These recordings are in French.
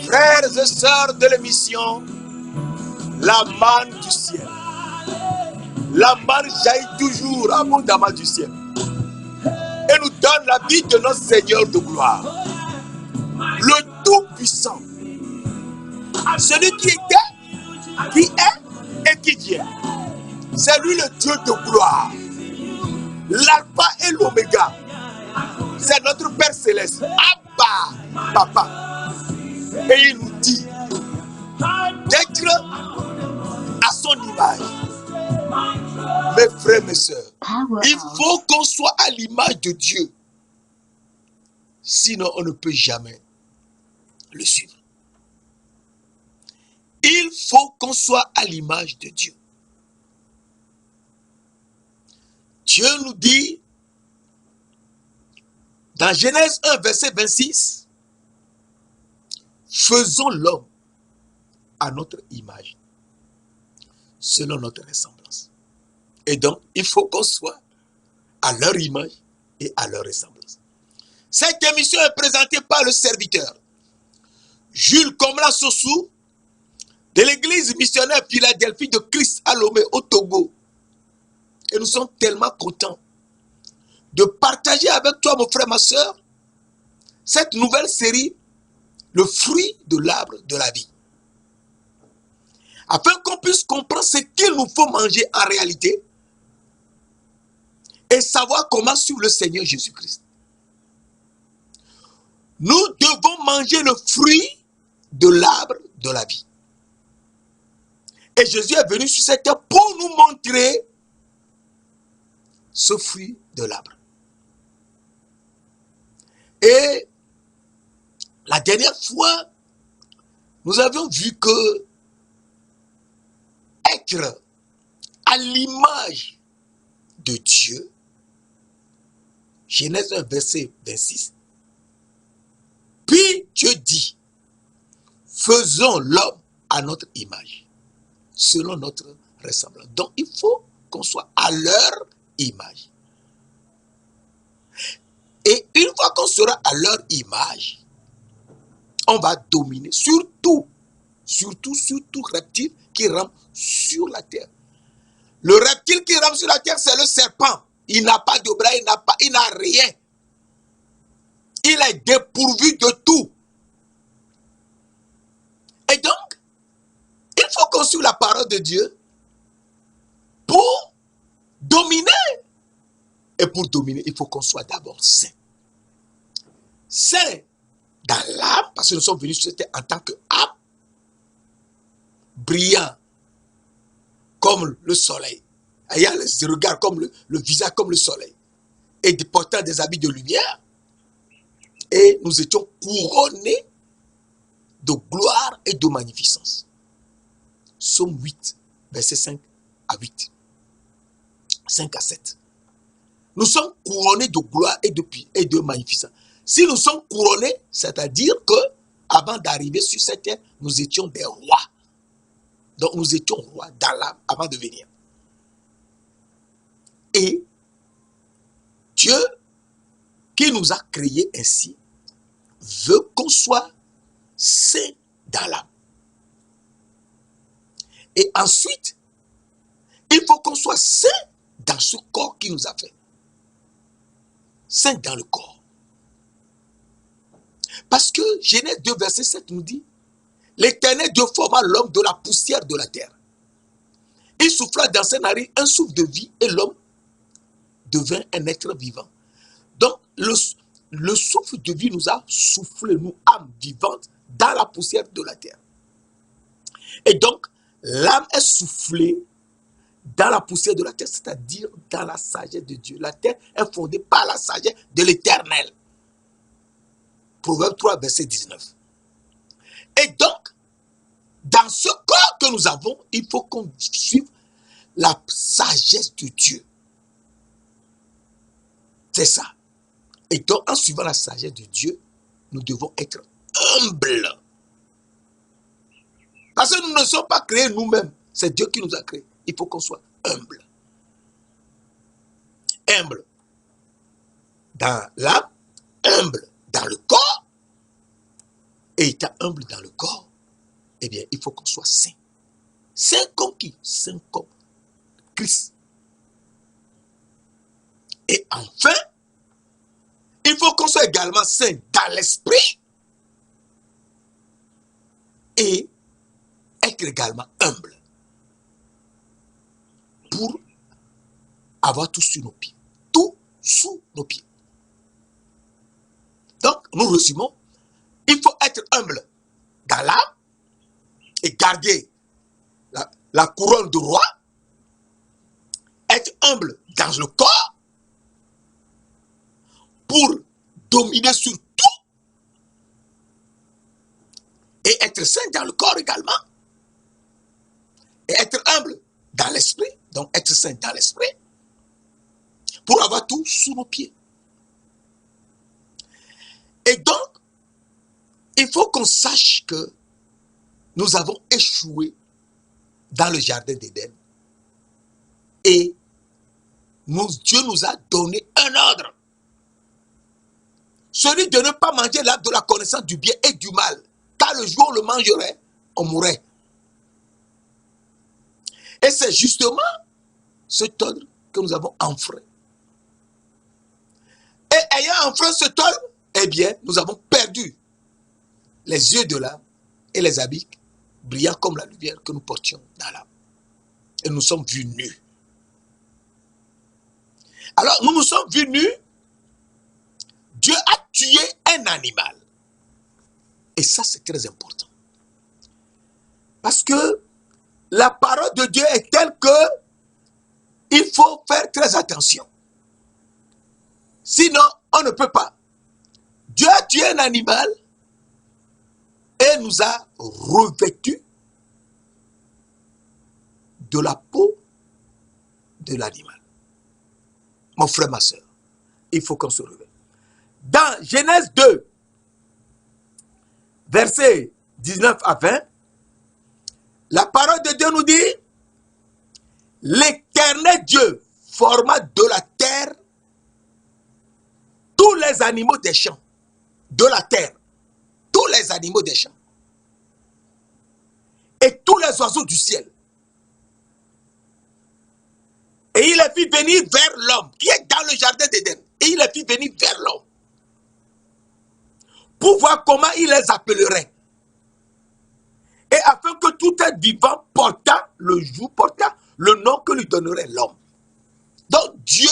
Frères et sœurs de l'émission, la manne du ciel. La manne jaillit toujours abondamment du ciel et nous donne la vie de notre Seigneur de gloire, le Tout-Puissant, celui qui était, qui est et qui vient. C'est lui le Dieu de gloire, l'alpha et l'oméga. C'est notre Père Céleste, Abba, Papa. Et il nous dit d'être à son image. Mes frères, mes sœurs, il faut qu'on soit à l'image de Dieu. Sinon, on ne peut jamais le suivre. Il faut qu'on soit à l'image de Dieu. Dieu nous dit, dans Genèse 1, verset 26, faisons l'homme à notre image, selon notre ressemblance. Et donc, il faut qu'on soit à leur image et à leur ressemblance. Cette émission est présentée par le serviteur Jules Komla Sossou de l'église missionnaire Philadelphie de Christ à Lomé au Togo. Et nous sommes tellement contents de partager avec toi, mon frère, ma soeur, cette nouvelle série, le fruit de l'arbre de la vie. Afin qu'on puisse comprendre ce qu'il nous faut manger en réalité et savoir comment suivre le Seigneur Jésus-Christ. Nous devons manger le fruit de l'arbre de la vie. Et Jésus est venu sur cette terre pour nous montrer ce fruit de l'arbre. Et la dernière fois, nous avions vu que être à l'image de Dieu, Genèse 1, verset 26, puis Dieu dit, faisons l'homme à notre image, selon notre ressemblance. Donc il faut qu'on soit à leur image. Et une fois qu'on sera à leur image, on va dominer sur tout reptile qui rampe sur la terre. Le reptile qui rampe sur la terre, c'est le serpent. Il n'a pas de bras, il n'a rien. Il est dépourvu de tout. Et donc, il faut qu'on suive la parole de Dieu pour dominer. Et pour dominer, il faut qu'on soit d'abord saint. Saint dans l'âme, parce que nous sommes venus sur cette terre en tant qu'âme, brillant comme le soleil, ayant les regards comme le visage comme le soleil, et portant des habits de lumière, et nous étions couronnés de gloire et de magnificence. Psaume 8, verset 5 à 8. 5 à 7. Nous sommes couronnés de gloire et de magnificence. Si nous sommes couronnés, c'est-à-dire que avant d'arriver sur cette terre, nous étions des rois. Donc nous étions rois dans l'âme avant de venir. Et Dieu, qui nous a créés ainsi, veut qu'on soit saint dans l'âme. Et ensuite, il faut qu'on soit saint dans ce corps qui nous a fait. Saint dans le corps. Parce que Genèse 2, verset 7 nous dit, l'Éternel Dieu forma l'homme de la poussière de la terre. Il souffla dans ses narines un souffle de vie et l'homme devint un être vivant. Donc, le souffle de vie nous a soufflé, nous, âme vivante, dans la poussière de la terre. Et donc, l'âme est soufflée dans la poussière de la terre, c'est-à-dire dans la sagesse de Dieu. La terre est fondée par la sagesse de l'Éternel. Proverbe 3, verset 19. Et donc, dans ce corps que nous avons, il faut qu'on suive la sagesse de Dieu. C'est ça. Et donc, en suivant la sagesse de Dieu, nous devons être humbles. Parce que nous ne sommes pas créés nous-mêmes. C'est Dieu qui nous a créés. Il faut qu'on soit humble. humble dans l'âme, humble dans le corps, et étant humble dans le corps, eh bien, il faut qu'on soit saint. Saint comme qui? Saint comme Christ. Et enfin, il faut qu'on soit également saint dans l'esprit et être également humble pour avoir tout sur nos pieds. Tout sous nos pieds. Donc, nous résumons, il faut être humble dans l'âme et garder la couronne de roi, être humble dans le corps pour dominer sur tout et être saint dans le corps également et être humble dans l'esprit, donc être saint dans l'esprit pour avoir tout sous nos pieds. Et donc, il faut qu'on sache que nous avons échoué dans le jardin d'Éden. Et Dieu nous a donné un ordre. Celui de ne pas manger l'arbre de la connaissance du bien et du mal. Car le jour où on le mangerait, on mourrait. Et c'est justement cet ordre que nous avons enfreint. Et ayant enfreint cet ordre, eh bien, nous avons perdu les yeux de l'âme et les habits brillants comme la lumière que nous portions dans l'âme. Et nous sommes vus nus. Alors, nous sommes vus nus. Dieu a tué un animal. Et ça, c'est très important. Parce que la parole de Dieu est telle que il faut faire très attention. Sinon, on ne peut pas. Dieu a tué un animal et nous a revêtus de la peau de l'animal. Mon frère, ma soeur, il faut qu'on se réveille. Dans Genèse 2, versets 19 à 20, la parole de Dieu nous dit, l'Éternel Dieu forma de la terre tous les animaux des champs. De la terre, tous les animaux des champs. Et tous les oiseaux du ciel. Et il les fit venir vers l'homme, qui est dans le jardin d'Éden. Et il les fit venir vers l'homme. Pour voir comment il les appellerait. Et afin que tout être vivant porta le nom que lui donnerait l'homme. Donc Dieu,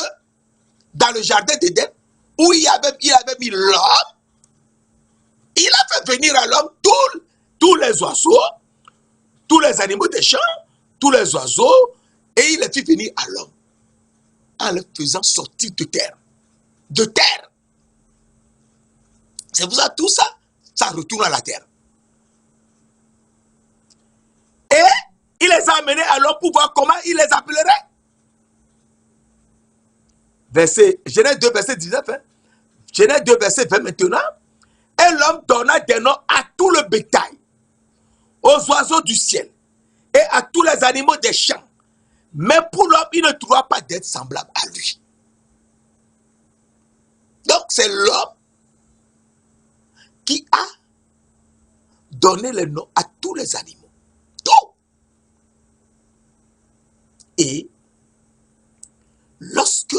dans le jardin d'Éden, où il avait mis l'homme, il a fait venir à l'homme tous les oiseaux, tous les animaux des champs, tous les oiseaux, et il les fit venir à l'homme, en les faisant sortir de terre. De terre. C'est pour ça tout ça, ça retourne à la terre. Et il les a amenés à l'homme pour voir comment il les appellerait. Genèse 2, verset 19. Genèse 2, verset 20 maintenant. Et l'homme donna des noms à tout le bétail, aux oiseaux du ciel et à tous les animaux des champs. Mais pour l'homme, il ne trouva pas d'être semblable à lui. Donc c'est l'homme qui a donné les noms à tous les animaux. Tout. Et lorsque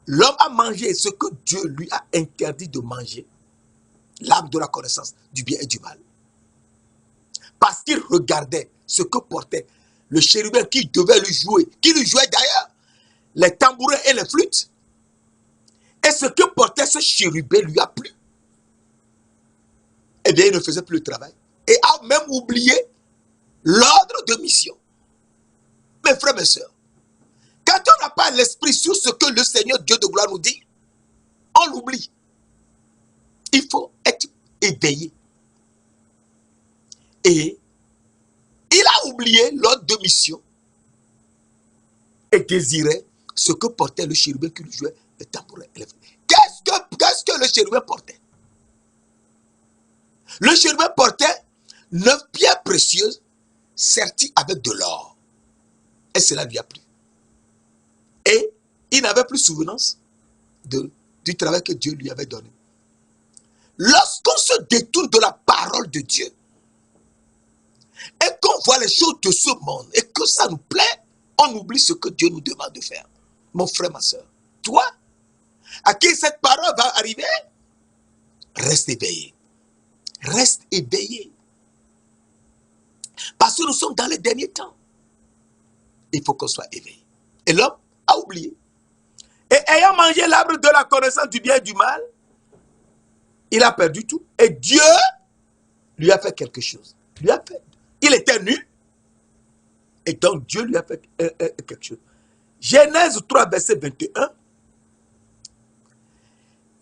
l'homme a mangé ce que Dieu lui a interdit de manger, l'arbre de la connaissance du bien et du mal, parce qu'il regardait ce que portait le chérubin qui devait lui jouer, qui lui jouait d'ailleurs les tambourins et les flûtes, et ce que portait ce chérubin lui a plu. Eh bien, il ne faisait plus le travail. Et a même oublié l'ordre de mission. Mes frères, mes sœurs, quand on n'a pas l'esprit sur ce que le Seigneur Dieu de gloire nous dit, on l'oublie. Il faut être éveillé. Et il a oublié l'ordre de mission et désirait ce que portait le chérubin qui lui jouait le tambourin. Qu'est-ce que le chérubin portait? Le chérubin portait 9 pierres précieuses serties avec de l'or. Et cela lui a plu. Et il n'avait plus souvenance du travail que Dieu lui avait donné. Lorsqu'on se détourne de la parole de Dieu et qu'on voit les choses de ce monde et que ça nous plaît, on oublie ce que Dieu nous demande de faire. Mon frère, ma soeur, toi, à qui cette parole va arriver, reste éveillé. Reste éveillé. Parce que nous sommes dans les derniers temps. Il faut qu'on soit éveillé. Et l'homme a oublié. Et ayant mangé l'arbre de la connaissance du bien et du mal, il a perdu tout. Et Dieu lui a fait quelque chose. Il était nu. Et donc Dieu lui a fait quelque chose. Genèse 3, verset 21.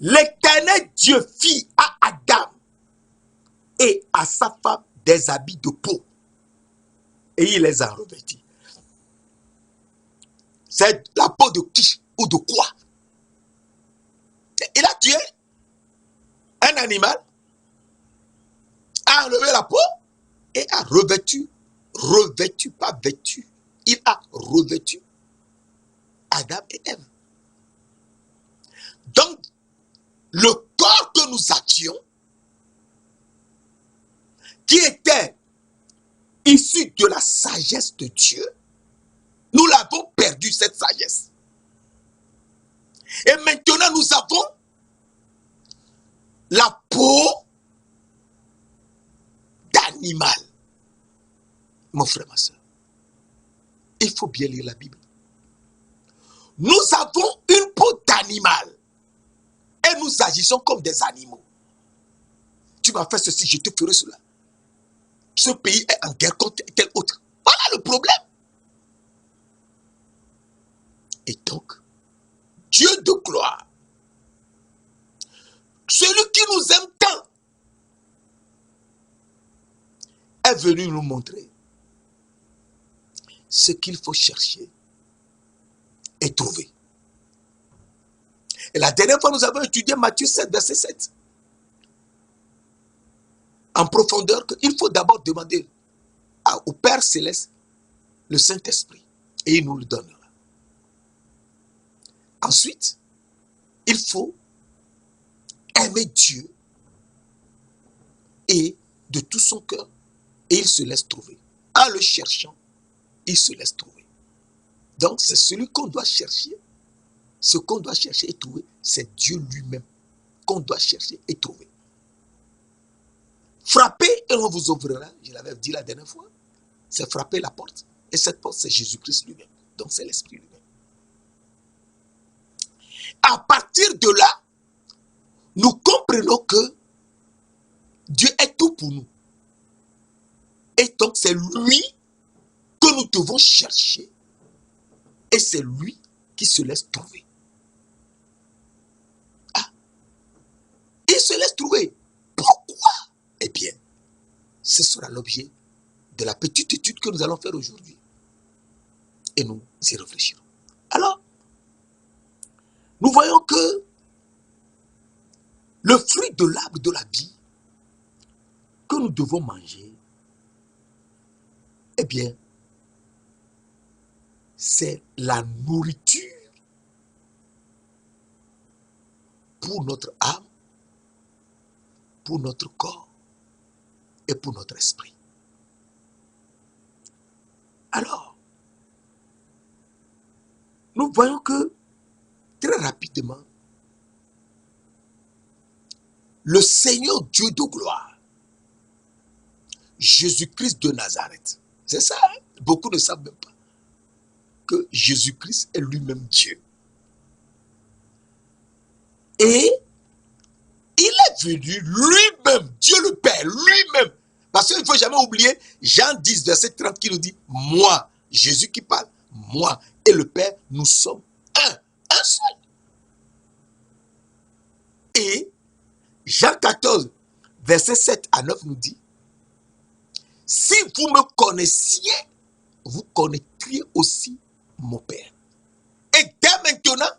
L'Éternel Dieu fit à Adam et à sa femme des habits de peau. Et il les a revêtis. C'est la peau de qui ou de quoi? Il a tué un animal, a enlevé la peau et a revêtu, pas vêtu. Il a revêtu Adam et Ève. Donc, le corps que nous avions, qui était issu de la sagesse de Dieu, nous l'avons perdu, cette sagesse. Et maintenant, nous avons la peau d'animal. Mon frère, ma soeur, il faut bien lire la Bible. Nous avons une peau d'animal et nous agissons comme des animaux. Tu m'as fait ceci, je te ferai cela. Ce pays est en guerre contre tel autre. Voilà le problème. Et donc, Dieu de gloire, celui qui nous aime tant, est venu nous montrer ce qu'il faut chercher et trouver. Et la dernière fois, nous avons étudié Matthieu 7, verset 7. En profondeur, qu'il faut d'abord demander au Père Céleste le Saint-Esprit. Et il nous le donnera. Ensuite, il faut aimer Dieu et de tout son cœur. Et il se laisse trouver. En le cherchant, il se laisse trouver. Donc, c'est celui qu'on doit chercher. Ce qu'on doit chercher et trouver, c'est Dieu lui-même qu'on doit chercher et trouver. Frappez et on vous ouvrira. Je l'avais dit la dernière fois. C'est frapper la porte. Et cette porte, c'est Jésus-Christ lui-même. Donc, c'est l'Esprit lui-même. À partir de là, nous comprenons que Dieu est tout pour nous. Et donc, c'est lui que nous devons chercher. Et c'est lui qui se laisse trouver. Ah, il se laisse trouver. Pourquoi? Eh bien, ce sera l'objet de la petite étude que nous allons faire aujourd'hui. Et nous y réfléchirons. Alors, nous voyons que le fruit de l'arbre de la vie que nous devons manger, eh bien, c'est la nourriture pour notre âme, pour notre corps et pour notre esprit. Alors, nous voyons que, très rapidement, le Seigneur Dieu de gloire, Jésus-Christ de Nazareth, c'est ça, hein? Beaucoup ne savent même pas que Jésus-Christ est lui-même Dieu. Et il est venu lui-même, Dieu le Père, lui-même. Parce qu'il ne faut jamais oublier Jean 10, verset 30 qui nous dit, moi, Jésus qui parle, moi et le Père, nous sommes un seul. Et Jean 14, verset 7 à 9 nous dit, si vous me connaissiez, vous connaîtriez aussi mon Père. Et dès maintenant,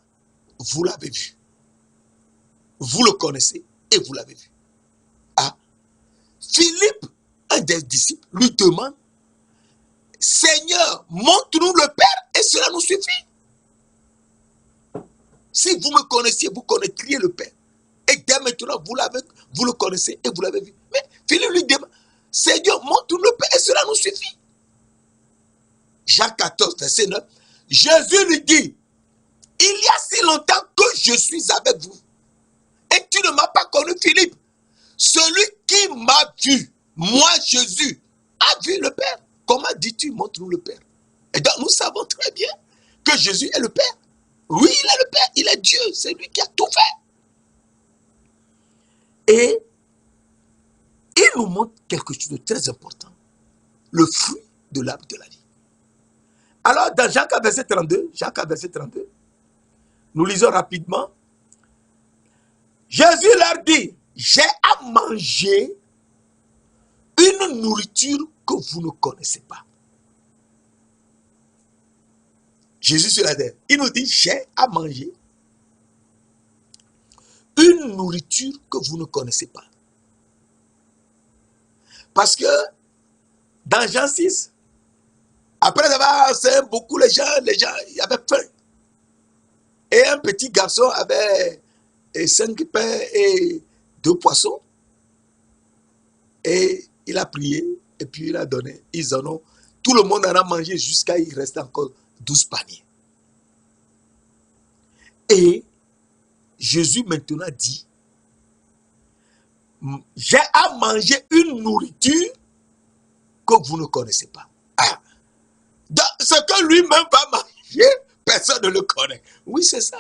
vous l'avez vu. Vous le connaissez et vous l'avez vu. Ah, Philippe, un des disciples, lui demande, Seigneur, montre-nous le Père et cela nous suffit. Si vous me connaissiez, vous connaîtriez le Père. Et dès maintenant, vous le connaissez et vous l'avez vu. Mais Philippe lui demande, Seigneur, montre-nous le Père et cela nous suffit. Jean 14, verset 9. Jésus lui dit, il y a si longtemps que je suis avec vous. Et tu ne m'as pas connu, Philippe. Celui qui m'a vu, moi, Jésus, a vu le Père. Comment dis-tu, montre-nous le Père? Et donc, nous savons très bien que Jésus est le Père. Oui, il est le Père, il est Dieu, c'est lui qui a tout fait. Et il nous montre quelque chose de très important. Le fruit de l'arbre de la vie. Alors, dans Jean 4, verset 32, nous lisons rapidement. Jésus leur dit, j'ai à manger une nourriture que vous ne connaissez pas. Jésus sur la terre, il nous dit, j'ai à manger une nourriture que vous ne connaissez pas. Parce que dans Jean 6, après avoir enseigné beaucoup les gens, il avaient faim. Et un petit garçon avait 5 pains et 2 poissons. Et il a prié, et puis il a donné. Ils en ont. Tout le monde en a mangé jusqu'à il reste encore 12 paniers. Et Jésus maintenant dit, j'ai à manger une nourriture que vous ne connaissez pas. Ah. Donc, ce que lui-même va manger, personne ne le connaît. Oui, c'est ça.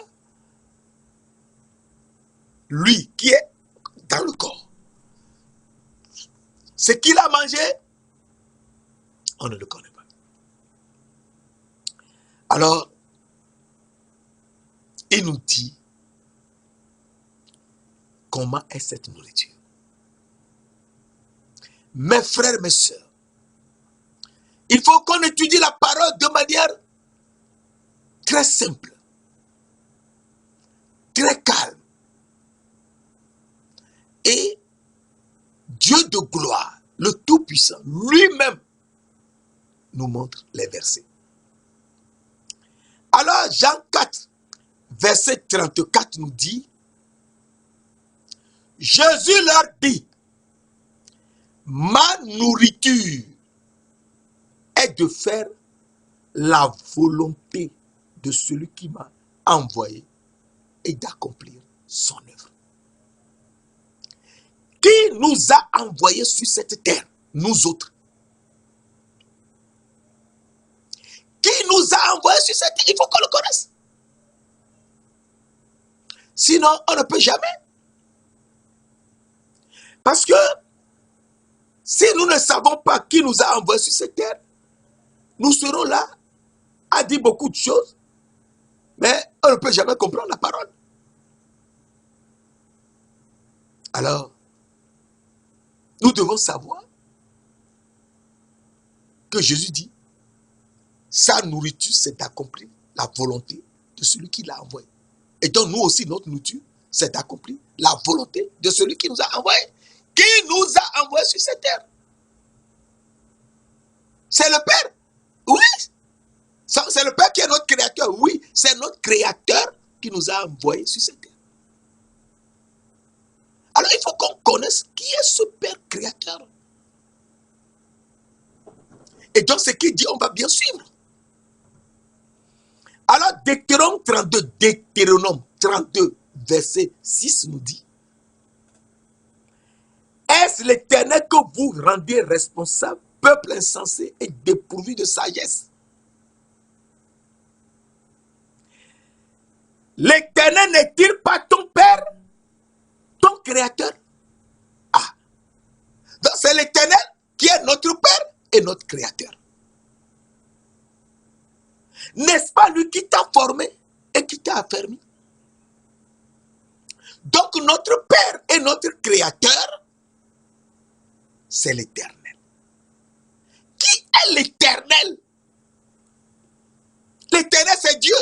Lui qui est dans le corps. Ce qu'il a mangé, on ne le connaît pas. Alors, il nous dit comment est cette nourriture. Mes frères, mes sœurs, il faut qu'on étudie la parole de manière très simple, très calme. Et Dieu de gloire, le Tout-Puissant, lui-même, nous montre les versets. Alors, Jean 4, verset 34 nous dit, Jésus leur dit, ma nourriture est de faire la volonté de celui qui m'a envoyé et d'accomplir son œuvre. Qui nous a envoyés sur cette terre? Nous autres. Qui nous a envoyés sur cette terre? Il faut qu'on le connaisse. Sinon, on ne peut jamais. Parce que si nous ne savons pas qui nous a envoyés sur cette terre, nous serons là à dire beaucoup de choses, mais on ne peut jamais comprendre la parole. Alors, nous devons savoir que Jésus dit, sa nourriture, c'est d'accomplir la volonté de celui qui l'a envoyé. Et donc, nous aussi, notre nourriture, c'est d'accomplir la volonté de celui qui nous a envoyés. Qui nous a envoyés sur cette terre? C'est le Père. Oui. C'est le Père qui est notre créateur. Oui, c'est notre créateur qui nous a envoyés sur cette terre. Alors, il faut qu'on connaisse qui est ce Père créateur. Et donc, ce qu'il dit, on va bien suivre. Alors, Deutéronome 32, verset 6 nous dit, est-ce l'Éternel que vous rendez responsable, peuple insensé et dépourvu de sagesse? L'Éternel n'est-il pas ton Père, ton Créateur? Ah, donc c'est l'Éternel qui est notre Père et notre Créateur. N'est-ce pas lui qui t'a formé et qui t'a affermi? Donc notre Père et notre Créateur, c'est l'Éternel. Qui est l'Éternel? L'Éternel, c'est Dieu.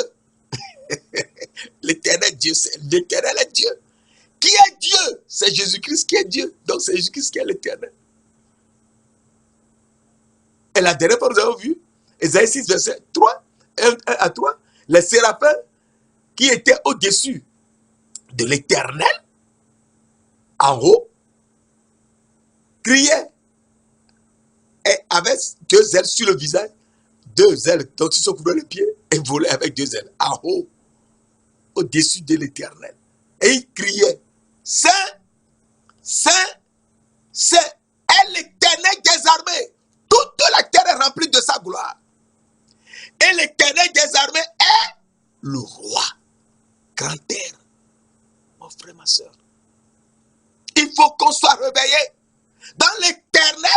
L'Éternel, Dieu, l'Éternel est Dieu. Qui est Dieu? C'est Jésus-Christ qui est Dieu. Donc c'est Jésus-Christ qui est l'Éternel. Et la dernière fois, nous avons vu, Ésaïe 6, verset 3, 1 à 3, les séraphins qui était au-dessus de l'Éternel, en haut, criait et avait 2 ailes sur le visage, 2 ailes dont ils se couvraient les pieds et volait avec 2 ailes en haut, au-dessus de l'Éternel. Et il criait, Saint, Saint, Saint est l'Éternel des armées. Toute la terre est remplie de sa gloire. Et l'Éternel des armées est le roi. Grand air. Mon frère, ma soeur. Il faut qu'on soit réveillé. Dans l'Éternel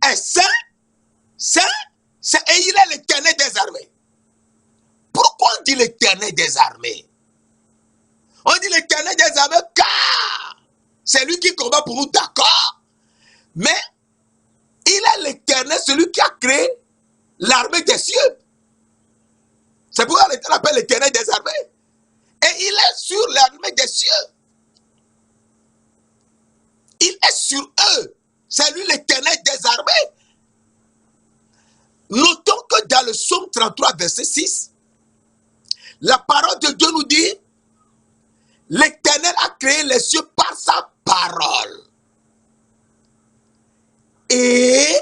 est saint, saint, saint. Et il est l'Éternel des armées. Pourquoi on dit l'Éternel des armées? On dit l'Éternel des armées car c'est lui qui combat pour nous, d'accord. Mais il est l'Éternel, celui qui a créé l'armée des cieux. C'est pourquoi l'Éternel appelle l'Éternel des armées. Et il est sur l'armée des cieux. Il est sur eux. C'est lui l'Éternel des armées. Notons que dans le psaume 33, verset 6, la parole de Dieu nous dit, l'Éternel a créé les cieux par sa parole. Et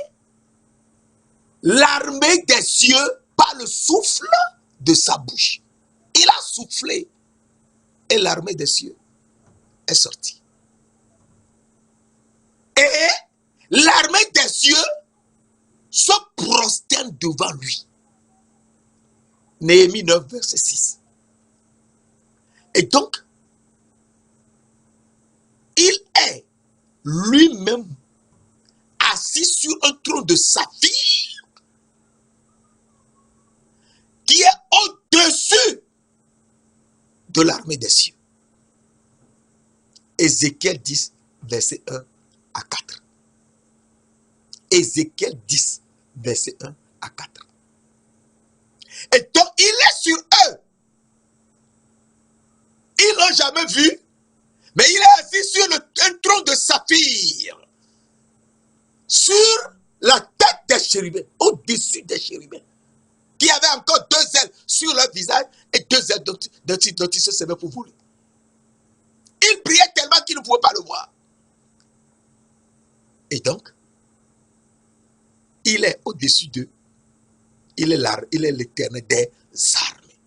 l'armée des cieux par le souffle de sa bouche. Il a soufflé et l'armée des cieux est sortie. Et l'armée des cieux se prosterne devant lui. Néhémie 9, verset 6. Et donc, il est lui-même assis sur un trône de saphir qui est au-dessus de l'armée des cieux. Ézéchiel 10, verset 1 à 4. Ézéchiel 10, verset 1 à 4. Et donc, il est sur eux. Ils ne l'ont jamais vu, mais il est assis sur un trône de saphir, sur la tête des chérubins, au-dessus des chérubins, qui avaient encore 2 ailes sur leur visage et 2 ailes dont ils se servaient pour voler. Il priait tellement qu'ils ne pouvaient pas le voir. Et donc, il est au-dessus d'eux. Il est l'Éternel des armées.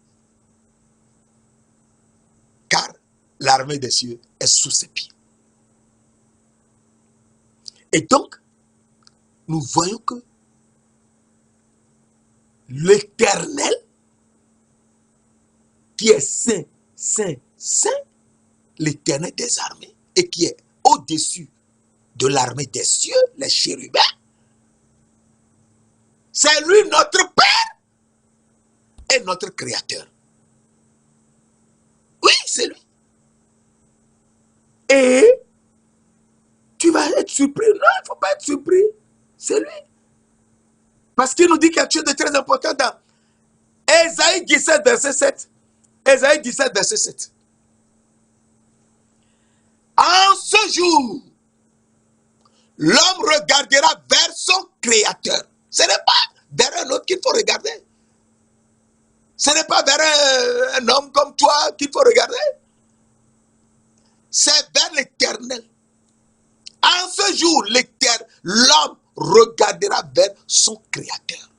Car l'armée des cieux est sous ses pieds. Et donc, nous voyons que l'Éternel, qui est saint, saint, saint, l'Éternel des armées, et qui est au-dessus de l'armée des cieux, les chérubins, c'est lui notre Père et notre Créateur. Oui, c'est lui. Et tu vas être surpris. Non, il ne faut pas être surpris. C'est lui. Parce qu'il nous dit quelque chose de très important dans Ésaïe 17, verset 7. Ésaïe 17, verset 7. En ce jour, l'homme regardera vers son Créateur. Ce n'est pas vers un autre qu'il faut regarder. Ce n'est pas vers un homme comme toi qu'il faut regarder. C'est vers l'Éternel. En ce jour, l'homme regardera vers son Créateur.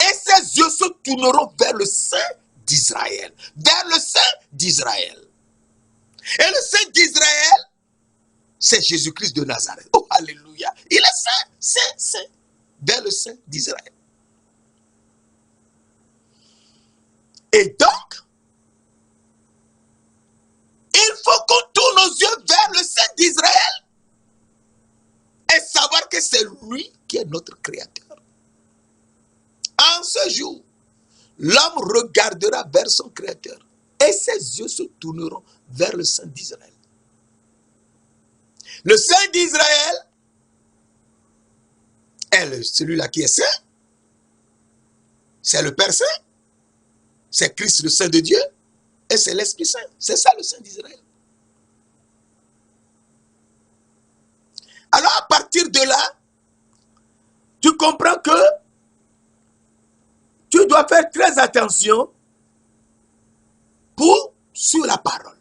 Et ses yeux se tourneront vers le Saint d'Israël. Vers le Saint d'Israël. Et le Saint d'Israël, c'est Jésus-Christ de Nazareth. Oh, alléluia. Il est saint, saint, saint. Vers le Saint d'Israël. Et donc, il faut qu'on tourne nos yeux vers le Saint d'Israël et savoir que c'est lui qui est notre Créateur. En ce jour, l'homme regardera vers son Créateur et ses yeux se tourneront vers le Saint d'Israël. Le Saint d'Israël est celui-là qui est saint. C'est le Père Saint. C'est Christ, le Saint de Dieu. Et c'est l'Esprit Saint. C'est ça le Saint d'Israël. Alors à partir de là, tu comprends que tu dois faire très attention pour sur la parole.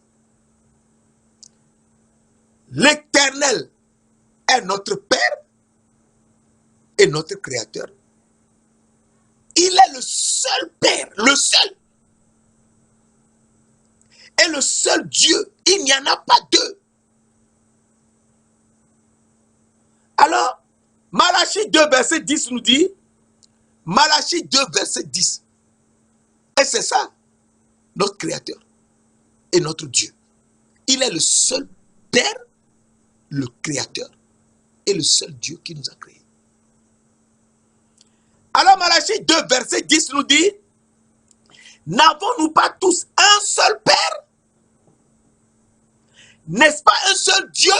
L'Éternel est notre Père et notre Créateur. Il est le seul Père, le seul. Et le seul Dieu. Il n'y en a pas deux. Alors, Malachie 2, verset 10 nous dit, Malachie 2, verset 10. Et c'est ça, notre Créateur et notre Dieu. Il est le seul Père, le Créateur et le seul Dieu qui nous a créés. Alors Malachie 2, verset 10 nous dit, n'avons-nous pas tous un seul Père? N'est-ce pas un seul Dieu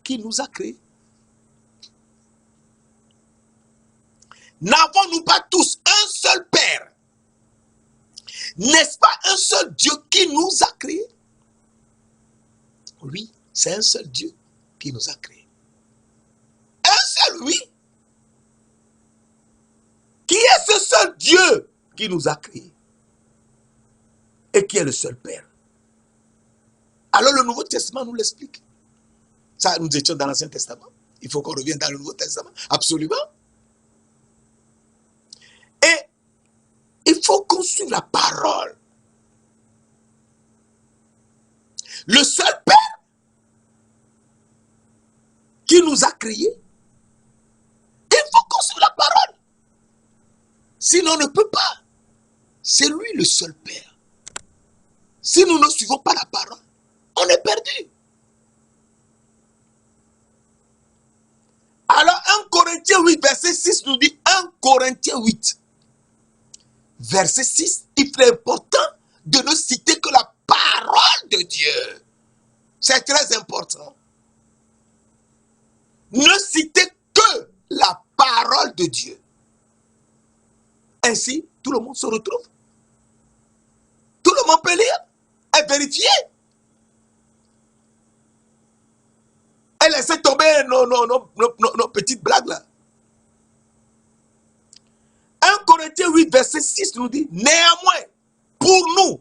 qui nous a créés? N'avons-nous pas tous un seul Père? N'est-ce pas un seul Dieu qui nous a créés? Oui, c'est un seul Dieu qui nous a créés. Un seul, oui. Qui est ce seul Dieu qui nous a créés? Et qui est le seul Père? Alors le Nouveau Testament nous l'explique. Ça, nous étions dans l'Ancien Testament. Il faut qu'on revienne dans le Nouveau Testament. Absolument. Et il faut qu'on suive la parole. Le seul Père qui nous a créés, il faut qu'on suive la parole. Sinon on ne peut pas. C'est lui le seul Père. Si nous ne suivons pas la parole, on est perdu. Alors 1 Corinthiens 8, verset 6 nous dit, 1 Corinthiens 8, verset 6, il est important de ne citer que la parole de Dieu. C'est très important. Ne citer que la parole de Dieu. Ainsi, tout le monde se retrouve. Tout le monde peut lire et vérifier. Et laisser tomber nos petites blagues là. 1 Corinthiens 8, verset 6 nous dit, néanmoins, pour nous,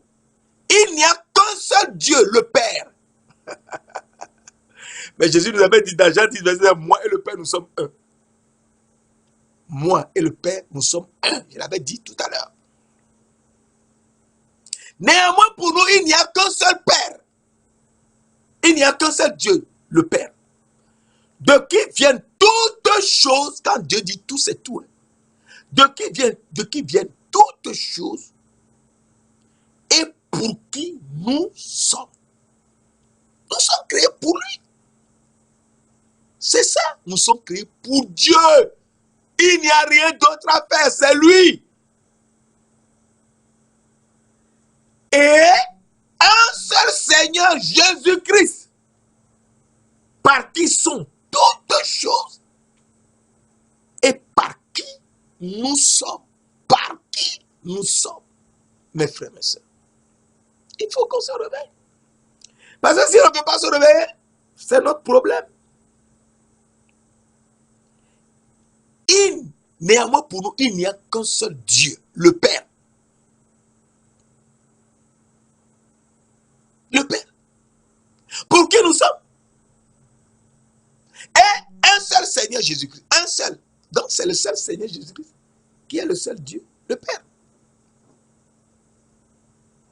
il n'y a qu'un seul Dieu, le Père. Mais Jésus nous avait dit dans Jean 10, verset 1, moi et le Père, nous sommes un. Moi et le Père, nous sommes un. Je l'avais dit tout à l'heure. Néanmoins, pour nous, il n'y a qu'un seul Père. Il n'y a qu'un seul Dieu, le Père. De qui viennent toutes choses, quand Dieu dit tout, c'est tout. De qui viennent toutes choses et pour qui nous sommes. Nous sommes créés pour lui. C'est ça, nous sommes créés pour Dieu. Il n'y a rien d'autre à faire, c'est lui. Et un seul Seigneur, Jésus-Christ, par qui sont toutes choses et par qui nous sommes. Par qui nous sommes, mes frères et sœurs. Il faut qu'on se réveille. Parce que si on ne peut pas se réveiller, c'est notre problème. Néanmoins, pour nous, il n'y a qu'un seul Dieu, le Père. Le Père. Pour qui nous sommes. Et un seul Seigneur Jésus-Christ. Un seul. Donc, c'est le seul Seigneur Jésus-Christ qui est le seul Dieu, le Père.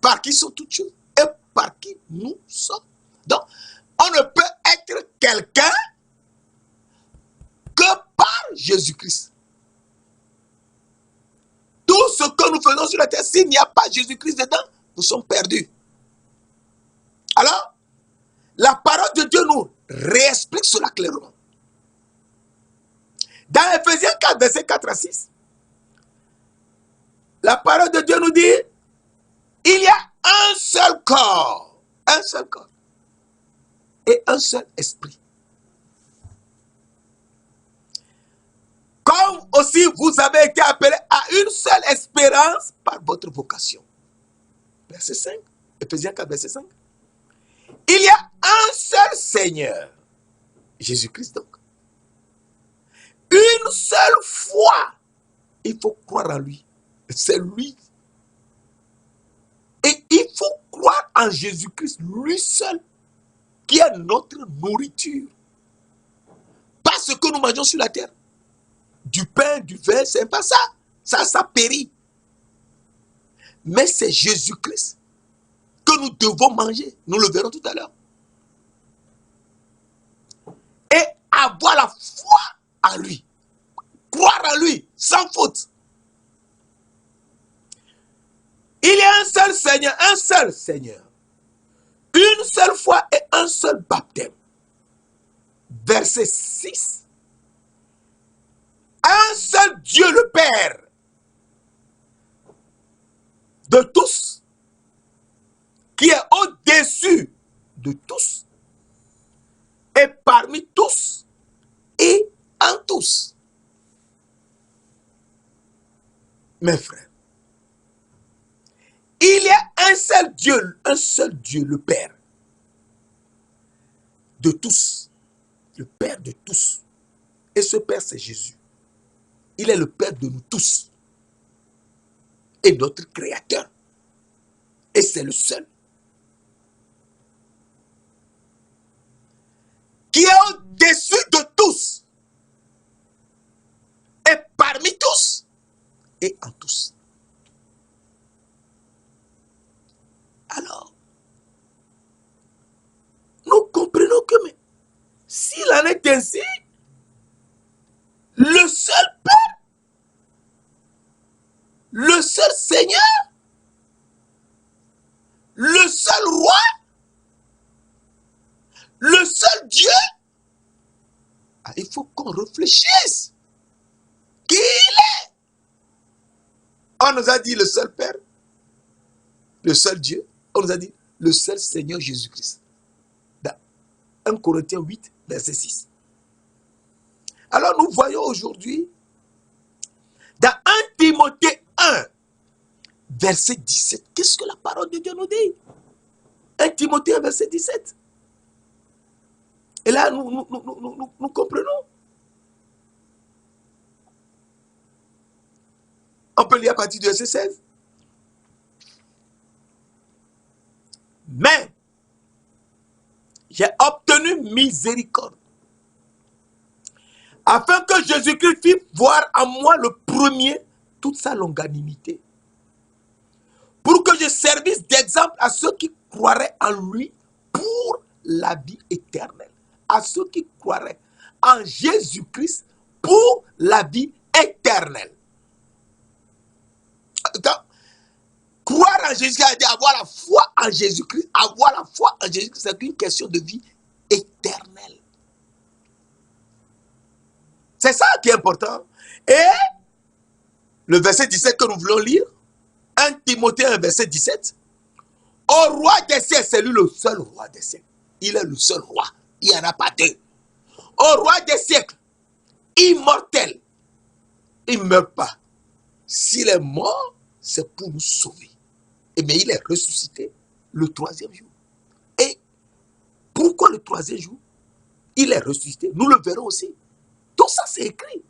Par qui sont toutes choses et par qui nous sommes. Donc, on ne peut être quelqu'un que par Jésus-Christ. Tout ce que nous faisons sur la terre, s'il n'y a pas Jésus-Christ dedans, nous sommes perdus. Alors, la parole de Dieu nous réexplique cela clairement. Dans Ephésiens 4, verset 4 à 6, la parole de Dieu nous dit, il y a un seul corps et un seul esprit. Comme aussi vous avez été appelés à une seule espérance par votre vocation. Verset 5, Ephésiens 4, verset 5. Il y a un seul Seigneur, Jésus-Christ donc. Une seule foi, il faut croire en lui. C'est lui. Et il faut croire en Jésus-Christ, lui seul, qui est notre nourriture. Pas ce que nous mangeons sur la terre. Du pain, du vin, c'est pas ça. Ça périt. Mais c'est Jésus-Christ que nous devons manger. Nous le verrons tout à l'heure. Et avoir la foi en lui. Croire en lui, sans faute. Il y a un seul Seigneur. Une seule foi et un seul baptême. Verset 6. Un seul Dieu le Père de tous, qui est au-dessus de tous, et parmi tous, et en tous. Mes frères, il y a un seul Dieu, le Père de tous, le Père de tous. Et ce Père, c'est Jésus. Il est le Père de nous tous. Et notre Créateur. Et c'est le seul. Qui est au-dessus de tous. Et parmi tous. Et en tous. Alors, nous comprenons que mais, s'il en est ainsi, le seul Père, le seul Seigneur, le seul Roi, le seul Dieu, il faut qu'on réfléchisse. Qui il est? On nous a dit le seul Père, le seul Dieu. On nous a dit le seul Seigneur Jésus-Christ. Dans 1 Corinthiens 8, verset 6. Alors nous voyons aujourd'hui, dans 1 Timothée 1, verset 17, qu'est-ce que la parole de Dieu nous dit? 1 Timothée 1, verset 17. Et là, nous comprenons. On peut lire à partir du verset 16. Mais j'ai obtenu miséricorde, afin que Jésus-Christ fît voir en moi le premier toute sa longanimité, pour que je servisse d'exemple à ceux qui croiraient en lui pour la vie éternelle. À ceux qui croiraient en Jésus-Christ pour la vie éternelle. Croire en Jésus-Christ, avoir la foi en Jésus-Christ, avoir la foi en Jésus-Christ, c'est une question de vie éternelle. C'est ça qui est important. Et le verset 17 que nous voulons lire, 1 Timothée 1, verset 17, au roi des siècles, c'est lui le seul roi des siècles. Il est le seul roi. Il n'y en a pas deux. Au roi des siècles, immortel, il ne meurt pas. S'il est mort, c'est pour nous sauver. Mais il est ressuscité le 3e jour. Et pourquoi le 3e jour? Il est ressuscité. Nous le verrons aussi. Tout ça, c'est écrit.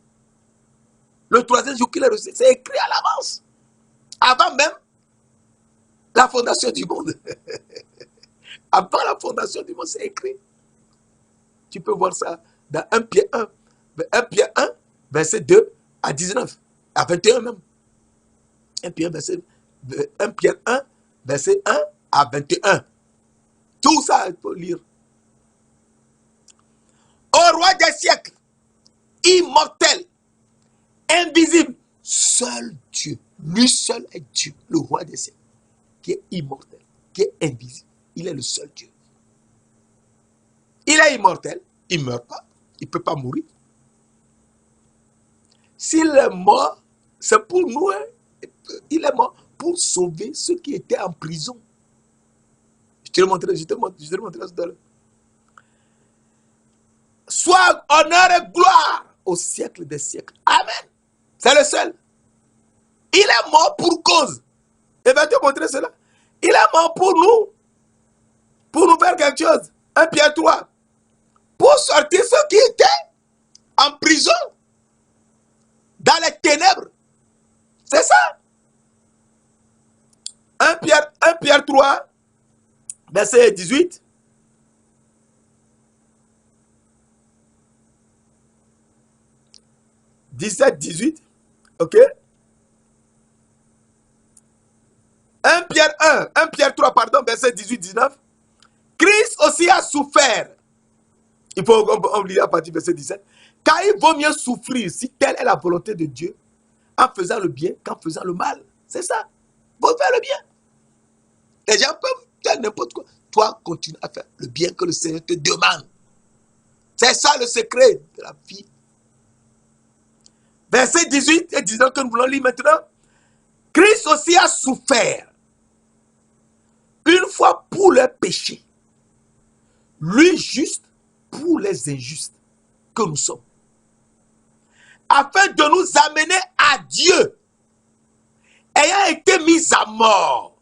Le 3e jour qu'il est ressuscité, c'est écrit à l'avance. Avant même la fondation du monde. Avant la fondation du monde, c'est écrit. Tu peux voir ça dans 1 Pierre 1. 1 Pierre 1, verset 2 à 19. À 21 même. 1 Pierre 1, verset 1 à 21. Tout ça, il faut lire. Au roi des siècles, immortel, invisible, seul Dieu, lui seul est Dieu, le roi des siècles, qui est immortel, qui est invisible. Il est le seul Dieu. Il est immortel, il ne meurt pas, il ne peut pas mourir. S'il est mort, c'est pour nous, hein. Il est mort pour sauver ceux qui étaient en prison. Je te le montrerai tout à l'heure. Soit honneur et gloire au siècle des siècles. Amen. C'est le seul. Il est mort pour cause. Et va te montrer cela. Il est mort pour nous faire quelque chose. 1 Pierre 3. Pour sortir ceux qui étaient en prison, dans les ténèbres. C'est ça. Pierre 3, verset 18. « 17, 18. Ok. 1 Pierre 3, pardon, verset 18, 19. Christ aussi a souffert. Il faut on lire à partir du verset 17. Car il vaut mieux souffrir si telle est la volonté de Dieu en faisant le bien qu'en faisant le mal. C'est ça. Il faut faire le bien. Les gens peuvent faire n'importe quoi. Toi, continue à faire le bien que le Seigneur te demande. C'est ça le secret de la vie. Verset 18 et 19 que nous voulons lire maintenant. Christ aussi a souffert une fois pour leurs péchés. Lui juste pour les injustes que nous sommes. Afin de nous amener à Dieu, ayant été mis à mort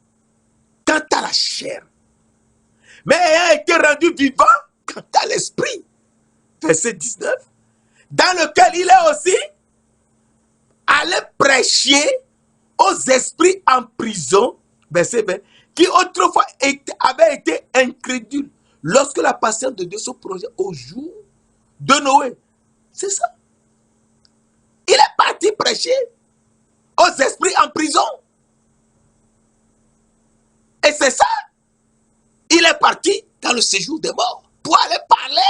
quant à la chair, mais ayant été rendu vivant quant à l'esprit. Verset 19. Dans lequel il est aussi allé prêcher aux esprits en prison, verset 20, qui autrefois avaient été incrédules lorsque la patience de Dieu se projette au jour de Noé. C'est ça. Il est parti prêcher aux esprits en prison. Et c'est ça. Il est parti dans le séjour des morts pour aller parler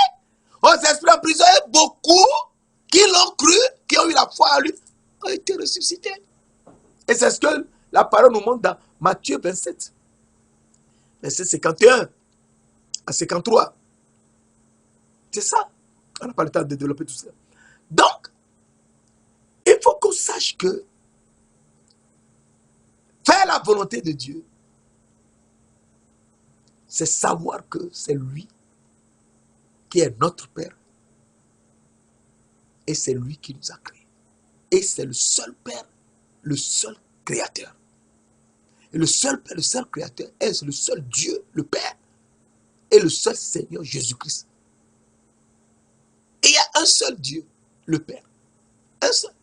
aux esprits en prison. Et beaucoup qui l'ont cru, qui ont eu la foi en lui, ont été ressuscités. Et c'est ce que la parole nous montre dans Matthieu 27, verset 51 à 53. C'est ça. On n'a pas le temps de développer tout ça. Donc, il faut qu'on sache que faire la volonté de Dieu, c'est savoir que c'est lui qui est notre Père. Et c'est lui qui nous a créés. Et c'est le seul Père, le seul Créateur. Et le seul Père, le seul Créateur est le seul Dieu, le Père, et le seul Seigneur Jésus-Christ. Et il y a un seul Dieu, le Père. Un seul.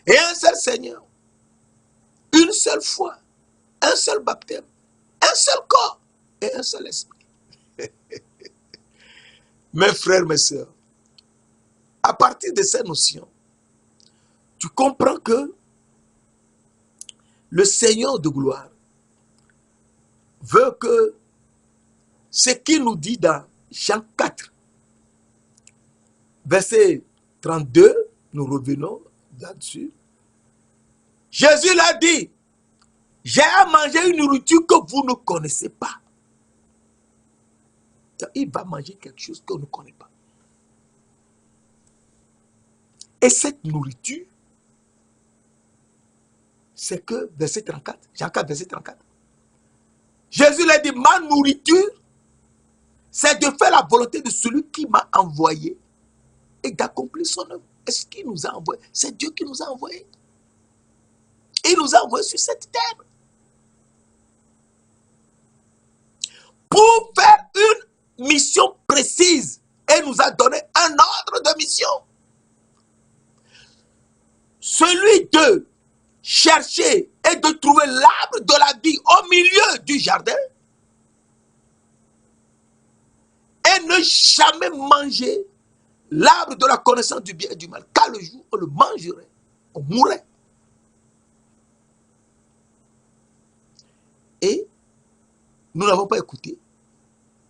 Et un seul Seigneur. Une seule foi. Un seul baptême. Un seul corps. Et un seul esprit. Mes frères, mes sœurs, à partir de ces notions, tu comprends que le Seigneur de gloire veut que ce qu'il nous dit dans Jean 4, verset 32, nous revenons là-dessus. Jésus l'a dit, j'ai à manger une nourriture que vous ne connaissez pas. Il va manger quelque chose qu'on ne connaît pas. Et cette nourriture, c'est que, verset 34, Jean 4, verset 34, Jésus l'a dit, ma nourriture, c'est de faire la volonté de celui qui m'a envoyé et d'accomplir son œuvre. Est-ce qu'il nous a envoyé? C'est Dieu qui nous a envoyés. Il nous a envoyés sur cette terre pour faire une mission précise et nous a donné un ordre de mission. Celui de chercher et de trouver l'arbre de la vie au milieu du jardin et ne jamais manger l'arbre de la connaissance du bien et du mal, car le jour où on le mangerait, on mourrait. Et nous n'avons pas écouté.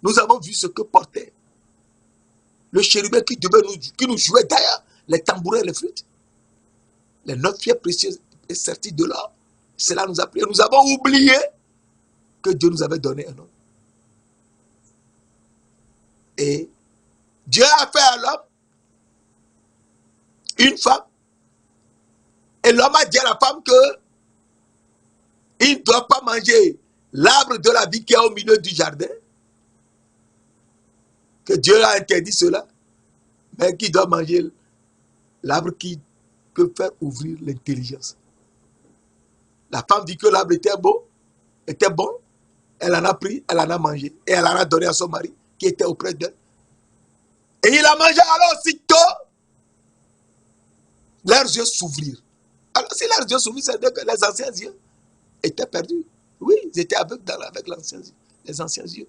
Nous avons vu ce que portait le chérubin qui nous jouait d'ailleurs les tambourins et les flûtes. Les 9 pierres précieuses et serties de l'or. Cela nous a pris. Nous avons oublié que Dieu nous avait donné un homme. Et Dieu a fait à l'homme une femme. Et l'homme a dit à la femme que il ne doit pas manger l'arbre de la vie qui est au milieu du jardin. Que Dieu a interdit cela. Mais qui doit manger l'arbre qui peut faire ouvrir l'intelligence. La femme dit que l'arbre était beau, était bon. Elle en a pris, elle en a mangé. Et elle en a donné à son mari qui était auprès d'elle. Et il a mangé, alors aussitôt, leurs yeux s'ouvrirent. Alors si leurs yeux s'ouvrirent, c'est-à-dire que les anciens yeux étaient perdus. Oui, ils étaient aveugles avec les anciens yeux.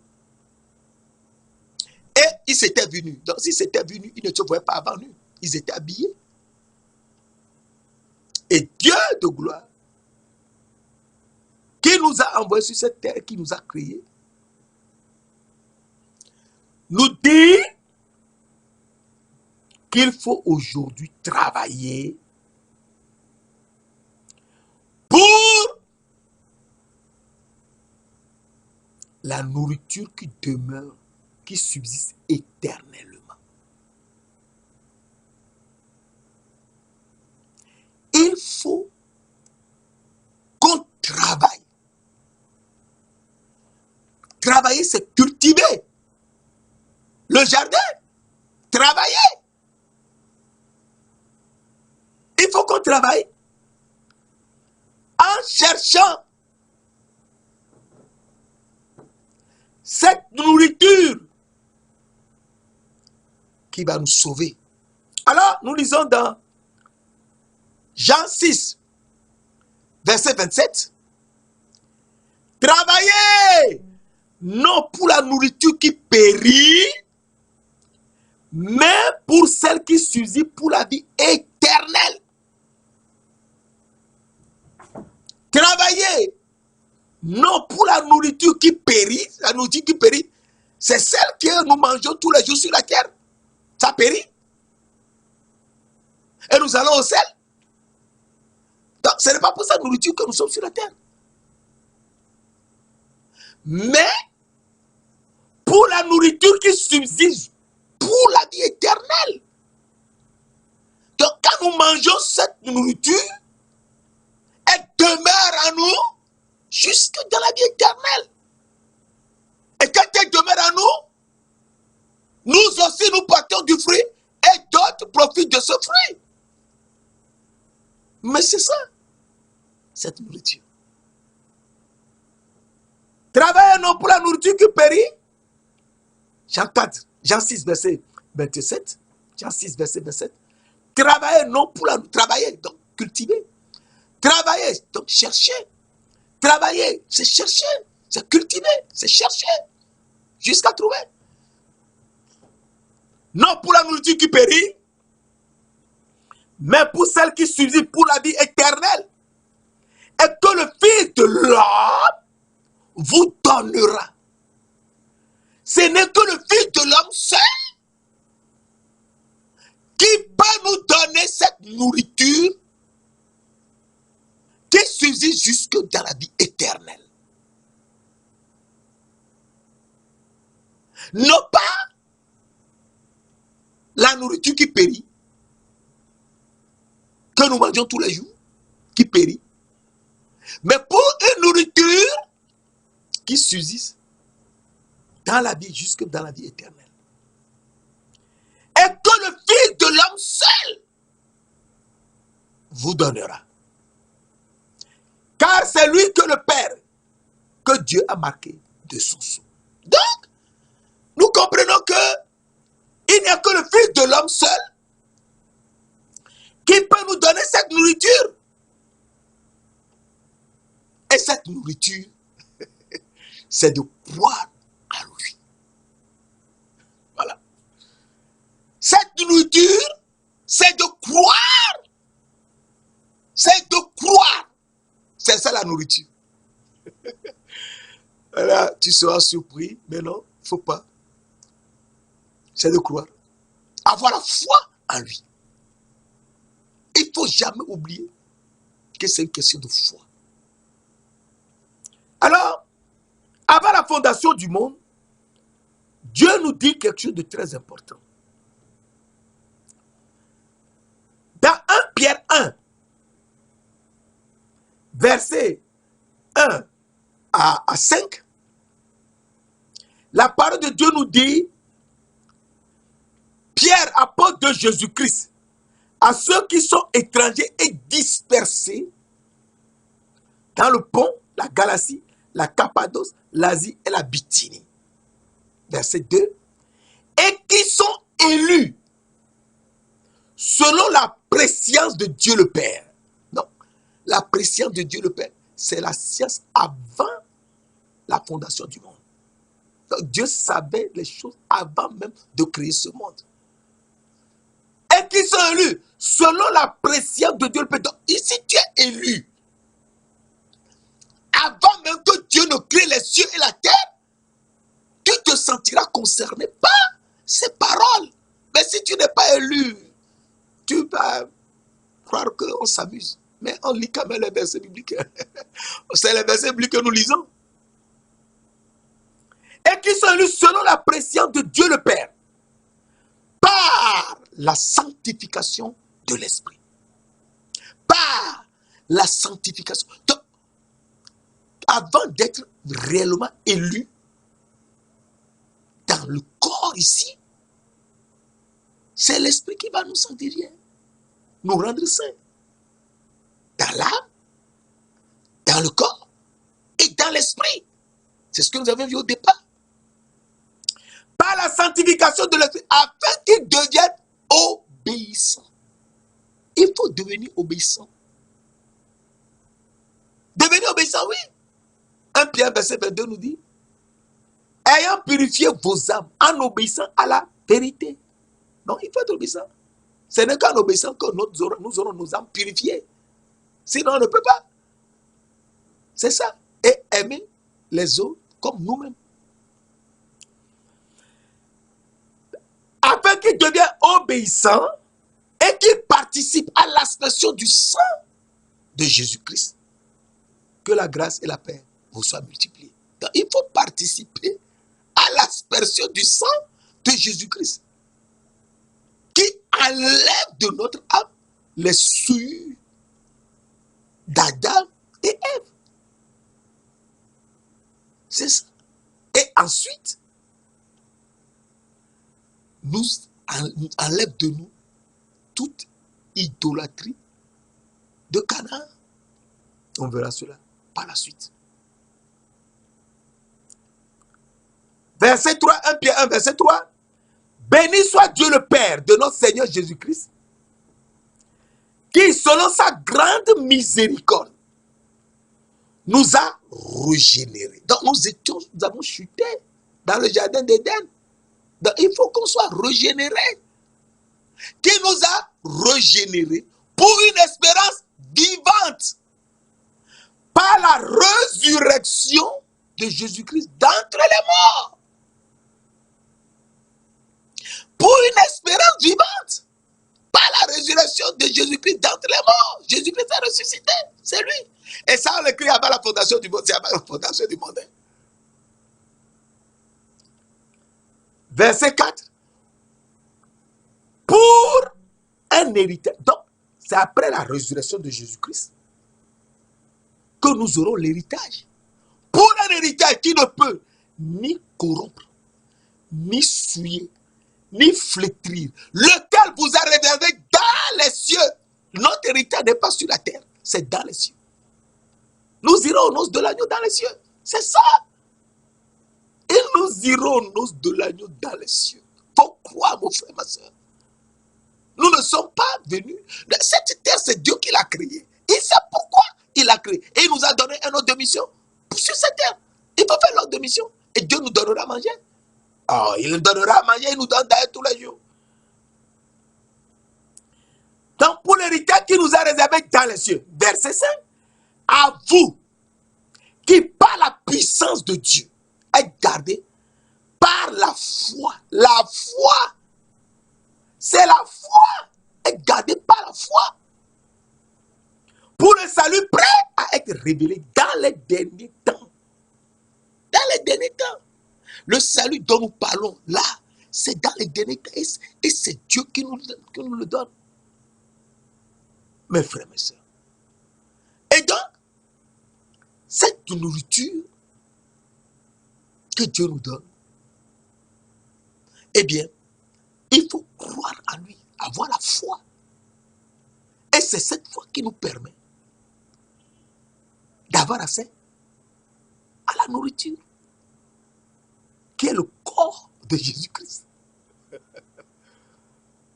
Et ils s'étaient venus. Donc, s'ils s'étaient venus, ils ne se voyaient pas avant nous. Ils étaient habillés. Et Dieu de gloire, qui nous a envoyés sur cette terre, qui nous a créés, nous dit qu'il faut aujourd'hui travailler pour la nourriture qui demeure, qui subsiste éternellement. Il faut qu'on travaille. Travailler, c'est cultiver le jardin. Travailler. Il faut qu'on travaille en cherchant cette nourriture qui va nous sauver. Alors, nous lisons dans Jean 6, verset 27. Travaillez non pour la nourriture qui périt, mais pour celle qui subsiste pour la vie éternelle. Travaillez non pour la nourriture qui périt. La nourriture qui périt, c'est celle que nous mangeons tous les jours sur la terre. Ça périt. Et nous allons au ciel. Donc, ce n'est pas pour cette nourriture que nous sommes sur la terre. Mais pour la nourriture qui subsiste pour la vie éternelle. Donc, quand nous mangeons cette nourriture, elle demeure en nous jusque dans la vie éternelle. Et quand elle demeure en nous, nous aussi nous portons du fruit et d'autres profitent de ce fruit. Mais c'est ça, cette nourriture. Travaillez non pour la nourriture qui périt. Jean 4, Jean 6, verset 27. Jean 6, verset 27. Travaillez non pour la nourriture. Travaillez, donc cultiver. Travailler, donc chercher. Travailler, c'est chercher. C'est cultiver, c'est chercher. Jusqu'à trouver. Non pour la nourriture qui périt, mais pour celle qui subsiste pour la vie éternelle. Et que le Fils de l'homme vous donnera. Ce n'est que le Fils de l'homme seul qui peut nous donner cette nourriture qui subsiste jusque dans la vie éternelle. Non pas la nourriture qui périt, que nous mangeons tous les jours, qui périt, mais pour une nourriture qui subsiste dans la vie, jusque dans la vie éternelle. Et que le Fils de l'homme seul vous donnera. Car c'est lui que le Père, que Dieu a marqué de son sceau. Donc, nous comprenons que il n'y a que le Fils de l'homme seul qui peut nous donner cette nourriture. Et cette nourriture, c'est de croire à lui. Voilà. Cette nourriture, c'est de croire. C'est de croire. C'est ça la nourriture. Voilà, tu seras surpris, mais non, il ne faut pas. C'est de croire. Avoir la foi en lui. Il ne faut jamais oublier que c'est une question de foi. Alors, avant la fondation du monde, Dieu nous dit quelque chose de très important. Dans 1 Pierre 1, verset 1 à 5, la parole de Dieu nous dit, Pierre, apôtre de Jésus-Christ, à ceux qui sont étrangers et dispersés dans le Pont, la Galatie, la Cappadoce, l'Asie et la Bithynie. Verset 2. Et qui sont élus selon la prescience de Dieu le Père. Non, la prescience de Dieu le Père, c'est la science avant la fondation du monde. Donc Dieu savait les choses avant même de créer ce monde. Et qui sont élus selon la préscience de Dieu le Père. Donc ici tu es élu. Avant même que Dieu ne crée les cieux et la terre, tu te sentiras concerné par ces paroles. Mais si tu n'es pas élu, tu vas croire qu'on s'amuse. Mais on lit quand même les versets bibliques. C'est les versets bibliques que nous lisons. Et qui sont élus selon la préscience de Dieu le Père, par la sanctification de l'Esprit. Par la sanctification. Donc, avant d'être réellement élu dans le corps ici, c'est l'Esprit qui va nous sanctifier, nous rendre saints. Dans l'âme, dans le corps et dans l'esprit. C'est ce que nous avons vu au départ. Par la sanctification de l'Esprit, afin qu'il devienne obéissant. Il faut devenir obéissant. Devenir obéissant, oui. 1 Pierre, verset 22 nous dit, ayant purifié vos âmes en obéissant à la vérité. Donc, il faut être obéissant. Ce n'est qu'en obéissant que nous aurons nos âmes purifiées. Sinon, on ne peut pas. C'est ça. Et aimer les autres comme nous-mêmes. Afin qu'il devienne obéissant et qu'il participe à l'aspersion du sang de Jésus-Christ. Que la grâce et la paix vous soient multipliées. Donc, il faut participer à l'aspersion du sang de Jésus-Christ. Qui enlève de notre âme les souillures d'Adam et Ève. C'est ça. Et ensuite, nous enlève de nous toute idolâtrie de Canaan. On verra cela par la suite. Verset 3, 1 Pierre 1, verset 3. Béni soit Dieu le Père de notre Seigneur Jésus-Christ, qui, selon sa grande miséricorde, nous a régénérés. Donc nous avons chuté dans le jardin d'Éden. Donc il faut qu'on soit régénéré. Qui nous a régénérés pour une espérance vivante. Par la résurrection de Jésus-Christ d'entre les morts. Pour une espérance vivante. Par la résurrection de Jésus-Christ d'entre les morts. Jésus-Christ a ressuscité. C'est lui. Et ça, on l'écrit avant la fondation du monde. C'est avant la fondation du monde. Verset 4. Pour un héritage. Donc, c'est après la résurrection de Jésus-Christ que nous aurons l'héritage. Pour un héritage qui ne peut ni corrompre, ni souiller, ni flétrir, lequel vous a réservé dans les cieux. Notre héritage n'est pas sur la terre, c'est dans les cieux. Nous irons aux noces de l'agneau dans les cieux. C'est ça. Et nous irons aux noces de l'agneau dans les cieux. Faut croire, mon frère, ma soeur. Nous ne sommes pas venus. Cette terre, c'est Dieu qui l'a créée. Il sait pourquoi il l'a créée. Et il nous a donné un ordre de mission sur cette terre. Il faut faire l'ordre de mission. Et Dieu nous donnera à manger. Oh, il nous donnera à manger, il nous donne d'ailleurs tous les jours. Donc, pour l'héritage qui nous a réservé dans les cieux, verset 5, à vous, qui par la puissance de Dieu, êtes gardés par la foi. La foi, c'est la foi. Être gardé par la foi. Pour le salut prêt à être révélé dans les derniers temps. Dans les derniers temps. Le salut dont nous parlons là, c'est dans les derniers temps. Et c'est Dieu qui nous le donne. Mes frères, mes sœurs. Et donc, cette nourriture que Dieu nous donne, eh bien, il faut croire en lui, avoir la foi. Et c'est cette foi qui nous permet d'avoir accès à la nourriture, qui est le corps de Jésus-Christ.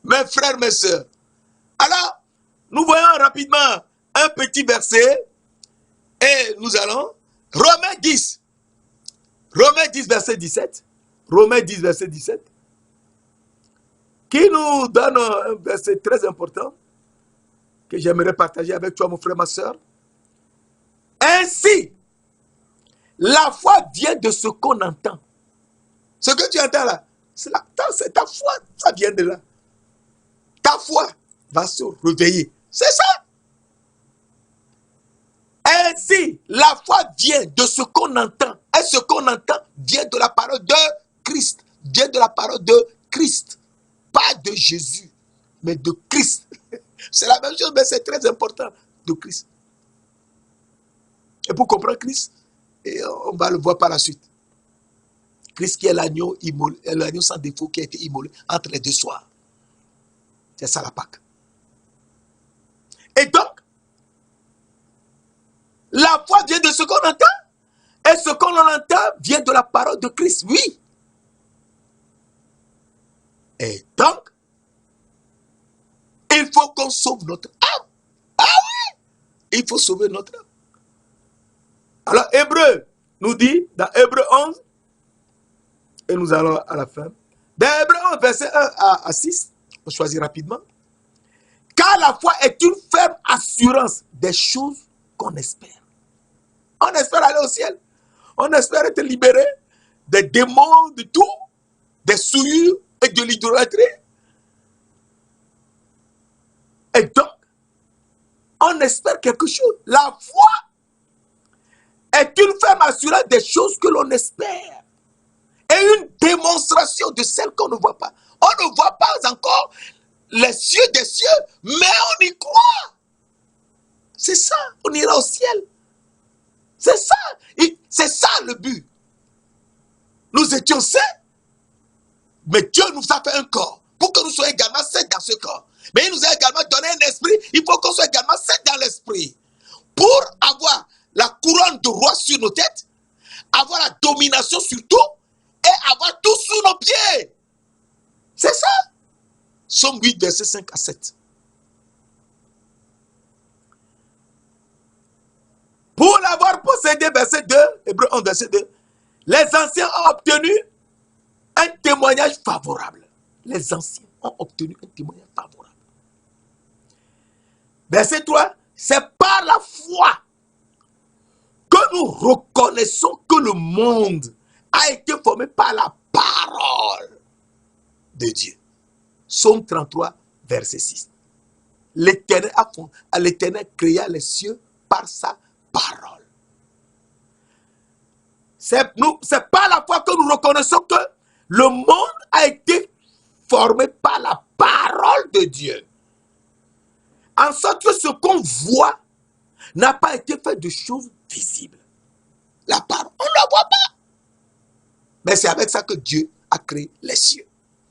Mes frères, mes sœurs, alors, nous voyons rapidement un petit verset et nous allons, Romains 10, Romains 10, verset 17. Romains 10, verset 17. Qui nous donne un verset très important que j'aimerais partager avec toi, mon frère, ma soeur. Ainsi, la foi vient de ce qu'on entend. Ce que tu entends là, c'est ta foi, ça vient de là. Ta foi va se réveiller. C'est ça. Ainsi, la foi vient de ce qu'on entend. Et ce qu'on entend vient de la parole de Christ. Vient de la parole de Christ. Pas de Jésus, mais de Christ. C'est la même chose, mais c'est très important. De Christ. Et pour comprendre Christ, et on va le voir par la suite. Christ qui est l'agneau immolé, l'agneau sans défaut qui a été immolé entre les deux soirs. C'est ça la Pâque. Et donc, la foi vient de ce qu'on entend. Et ce qu'on entend vient de la parole de Christ. Oui. Et donc, il faut qu'on sauve notre âme. Ah oui. Il faut sauver notre âme. Alors, Hébreu nous dit, dans Hébreu 11, et nous allons à la fin, dans Hébreu 11, verset 1 à 6, on choisit rapidement. Car la foi est une ferme assurance des choses qu'on espère. On espère aller au ciel. On espère être libéré des démons, de tout, des souillures et de l'idolâtrie. Et donc, on espère quelque chose. La foi est une ferme assurance des choses que l'on espère. Et une démonstration de celles qu'on ne voit pas. On ne voit pas encore les cieux des cieux, mais on y croit. C'est ça, on ira au ciel. C'est ça, c'est ça le but. Nous étions saints, mais Dieu nous a fait un corps pour que nous soyons également saints dans ce corps. Mais il nous a également donné un esprit, il faut qu'on soit également saints dans l'esprit. Pour avoir la couronne de roi sur nos têtes, avoir la domination sur tout et avoir tout sous nos pieds. C'est ça. Somme 8, verset 5 à 7. Pour l'avoir possédé, verset 2, Hébreu 11, verset 2, les anciens ont obtenu un témoignage favorable. Les anciens ont obtenu un témoignage favorable. Verset 3, c'est par la foi que nous reconnaissons que le monde a été formé par la parole de Dieu. Psaume 33, verset 6. L'Éternel créa les cieux par sa parole. C'est par la foi que nous reconnaissons que le monde a été formé par la parole de Dieu. En sorte que ce qu'on voit n'a pas été fait de choses visibles. La parole, on ne la voit pas. Mais c'est avec ça que Dieu a créé les cieux.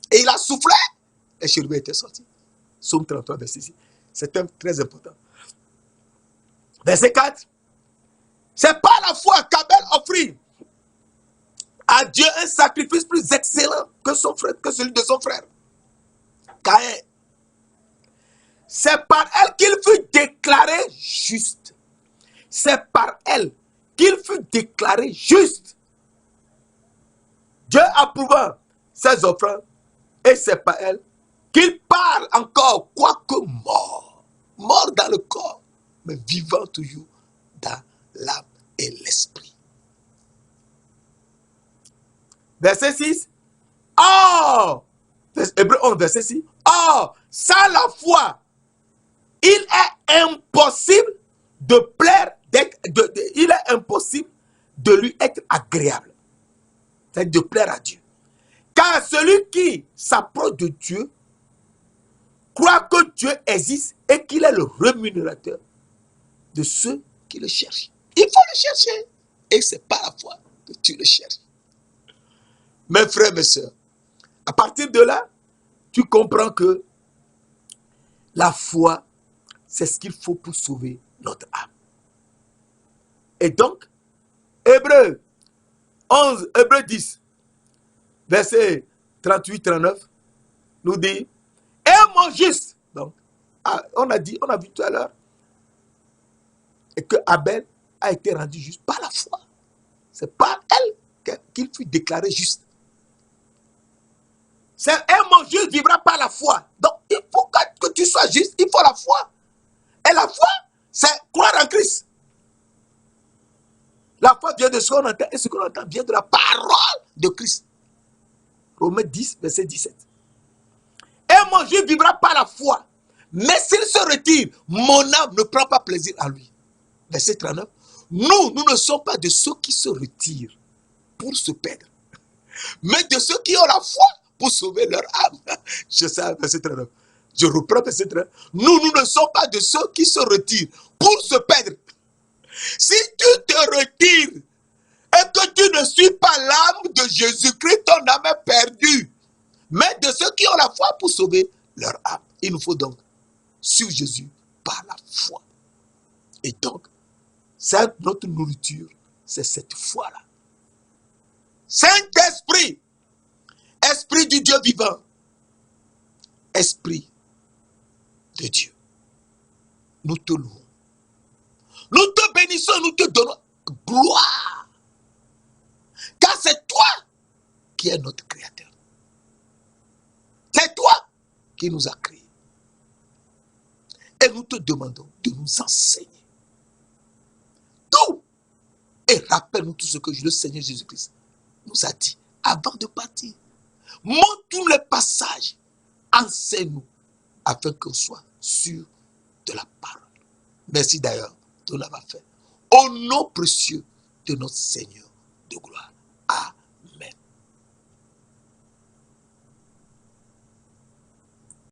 Et il a soufflé, et chérubins étaient sortis. Psaume 33, verset 6. C'est un très important. Verset 4. C'est par la foi qu'Abel offrit à Dieu un sacrifice plus excellent que celui de son frère Caïn. C'est par elle qu'il fut déclaré juste. C'est par elle qu'il fut déclaré juste. Dieu approuva ses offrandes et c'est par elle qu'il parle encore, quoique mort. Mort dans le corps, mais vivant toujours dans l'âme et l'esprit. Verset 6. Or, Hébreu 11, verset 6. Or, sans la foi, il est impossible de plaire, il est impossible de lui être agréable. C'est-à-dire de plaire à Dieu. Car celui qui s'approche de Dieu croit que Dieu existe et qu'il est le rémunérateur de ceux qui le cherchent. Il faut le chercher. Et c'est par la foi que tu le cherches. Mes frères, mes sœurs, à partir de là, tu comprends que la foi, c'est ce qu'il faut pour sauver notre âme. Et donc, Hébreu 11, Hébreu 10, verset 38-39, nous dit, et mon juste. Donc, on a vu tout à l'heure, et que Abel a été rendu juste par la foi. C'est par elle qu'il fut déclaré juste. C'est un mot juste vivra par la foi. Donc, il faut que tu sois juste, il faut la foi. Et la foi, c'est croire en Christ. La foi vient de ce qu'on entend, et ce qu'on entend vient de la parole de Christ. Romains 10, verset 17. Un mot juste vivra par la foi. Mais s'il se retire, mon âme ne prend pas plaisir à lui. Verset 39. Nous ne sommes pas de ceux qui se retirent pour se perdre, mais de ceux qui ont la foi pour sauver leur âme. Je sais, verset 39. Je reprends verset 39. Nous ne sommes pas de ceux qui se retirent pour se perdre. Si tu te retires et que tu ne suis pas l'âme de Jésus-Christ, ton âme est perdue. Mais de ceux qui ont la foi pour sauver leur âme. Il nous faut donc suivre Jésus par la foi. Et donc, c'est notre nourriture, c'est cette foi-là. Saint-Esprit, Esprit du Dieu vivant, Esprit de Dieu, nous te louons. Nous te bénissons, nous te donnons gloire. Car c'est toi qui es notre Créateur. C'est toi qui nous as créés. Et nous te demandons de nous enseigner tout. Et rappelle-nous tout ce que le Seigneur Jésus-Christ nous a dit avant de partir. Montre tous les passages. Enseigne-nous afin qu'on soit sûr de la parole. Merci d'ailleurs de l'avoir fait. Au nom précieux de notre Seigneur